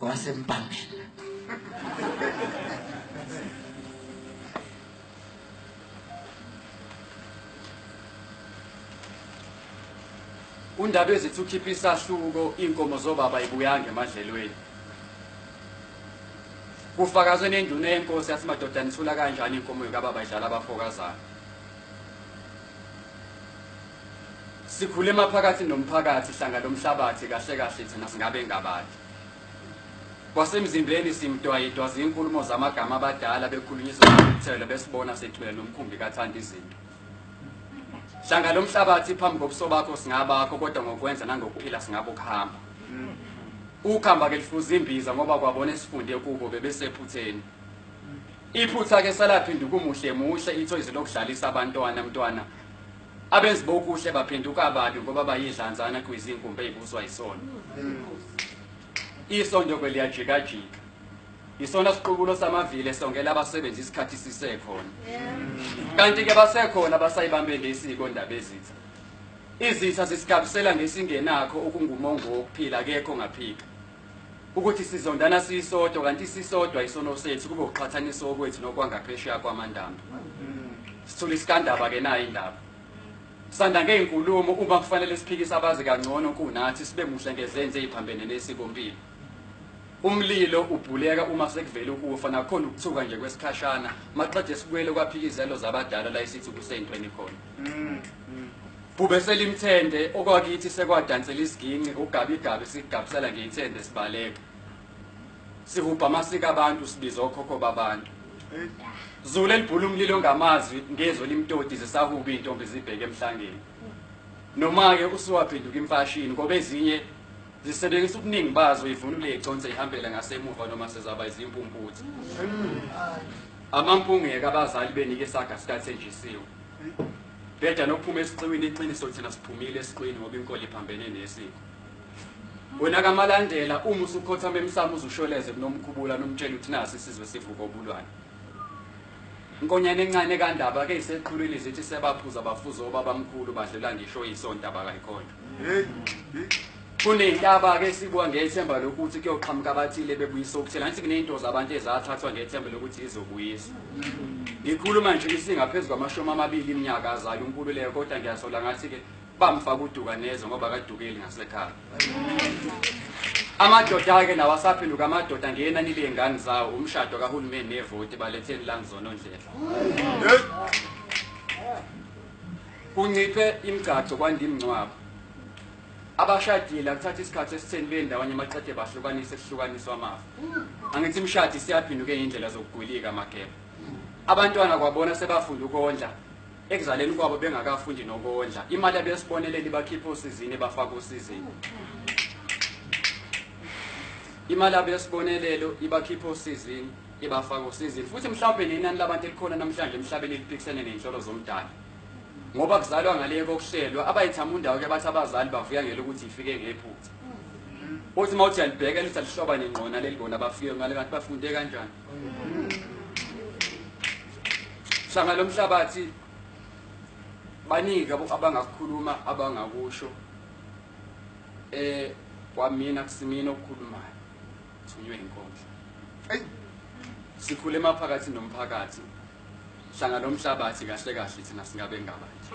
wasempangeni. Undaba ezithi ukhipha isahluko inkomo zobaba ibuyanga emadlelweni. Kufakazwe nenduna yenkosi yathi madoda nithula kanjani inkomo yokababa idlala abafokazana. Sikhule emaphakathi nomphakathi hlanga lomhlabathi kahle kahle thina singabe ngabali. Kwasemzimbeni simdwayidwa zinkulumo zamagama abadala bekhulunyiswa ngokuthela besibona sethwele nomkhumbi kathanda izinto. Hlanga lomhlabathi phambi kobuso bakho singabakho kodwa ngokwenza nangokuphila singabo kuhamba. Ukhamba ke lifuza imbiza ngoba kwabona esifunde kubo bebesephutheni. Iphutha ke salaphinda ukumuhle muhle itho izilokudlalisa abantwana mntwana. Abenzi bokuhle baphenduka ababi ngoba bayidlanzana kwizinkumbe ezibuswa isona. Isondo kweliyajikajika. Isona siqubulo samavile songela abasebenzi isikhathi sisekhona. Kanti ke basekhona basayibambele isiko ndaba ezitha. Izitha zisigabisela ngesingenakho okungumongo wokuphila akekho ngaphika. Ukuthi sizondana sisodwa kanti sisodwa isono sethu kube uxhathaniso kwethu nokwangaphesheya kwamandamba. Sithula isikandaba ke nayo indaba. Sanda ngeinkulumo uma kufanele siphikise abazi kangcono kunathi sibe muhle ngezenze eziphambene nesiko mpilo. Umlilo ubhuleka uma sekuvela ukufa nakhona ukuthuka nje kwesikhashana maqede sikwele kwaphikizelo zabadala la isithi kuseyintweni khona. Bube selimthende okwakithi sekwadansela isiginci ugabigabi sigabisela ngeyithende sibaleka. Sihubha amasiko abantu sibiza okhokho babantu. Zule libhula umlilo ngamazwi ngezwe limtoti zisahuba intombi zibheke emhlangeni. Noma ke usuwaphenduka imfashini ngoba ezinye zisebenzisa ubuningi bazo ivunule iconse ihambela ngasemuva noma sezaba izimpumputhu. Amampungeke abazali benike isaga sikaThenjisiwe. Beda nokuphuma esiqiwini iqiniso thina siphumile esiqwini ngoba inkolo iphambene nesiko. Wena kamalandela uma usukhothama emsamo uzusholeze kunomkhubula nomtshela uthi nasi isizwe sivuka obulwane. Inkonyane encane kandaba ke iseqhulwini zithi sebaphuza abafuzo obabamkhulu badlela ngisho isonto abakayikhona. Kunendaba ke sibuka ngethemba lokuthi kuyoqhamuka abathile bebuyisa ukuthela nathi kunento zabantu ezathathwa ngethemba lokuthi izobuyisa. Ngikhuluma nje isingaphezulu kwama20 iminyaka azali uNkululeko kodwa ngiyasola ngathi ke bamfaka uduka nezo ngoba kadukeli ngasekhaya. Amadoda ke nawasaphenduka amadoda ngena nibe ngani zawo umshado kahulumeni nevoti baletheni langizona ndlela. Kunciphe imigcaco kwandimncwabo. Abashadile akuthatha isikhathi esitheni bendawanye maqede bahlukanisa esihlukaniswa amafa. Angithi imshadi siyaphinduka indlela zokugulika makhepha. Abantwana kwabona sebafunda ukondla ekuzaleni kwabo bengakafundi nokondla. Imali abesiboneleli bakhipha osizini bafaka osizini. Imali abesibonelelo ibakhipha osizini ibafaka osizini. Futhi mhlawumbe nenani labantu elikhona namhlanje emhlabeni liphikisene nenhlolo zomdali. Ngoba kuzalwa ngale kokuhlelwa abayithama undawo ke bathi abazali bavuya ngelo ukuthi ifike ngephutha. Uthi mawuthi alibheka lithi alihloba nengqona lelibona bafike ngale kanti bafunde kanjani. Hlanga lomhlabathi baningi abangakukhuluma abangakusho kwamina kusimina okukhulumayo thunywe inkondlo. Sikhule emaphakathi nomphakathi hlanga lomhlabathi kahle kahle thina singabe ngabanje.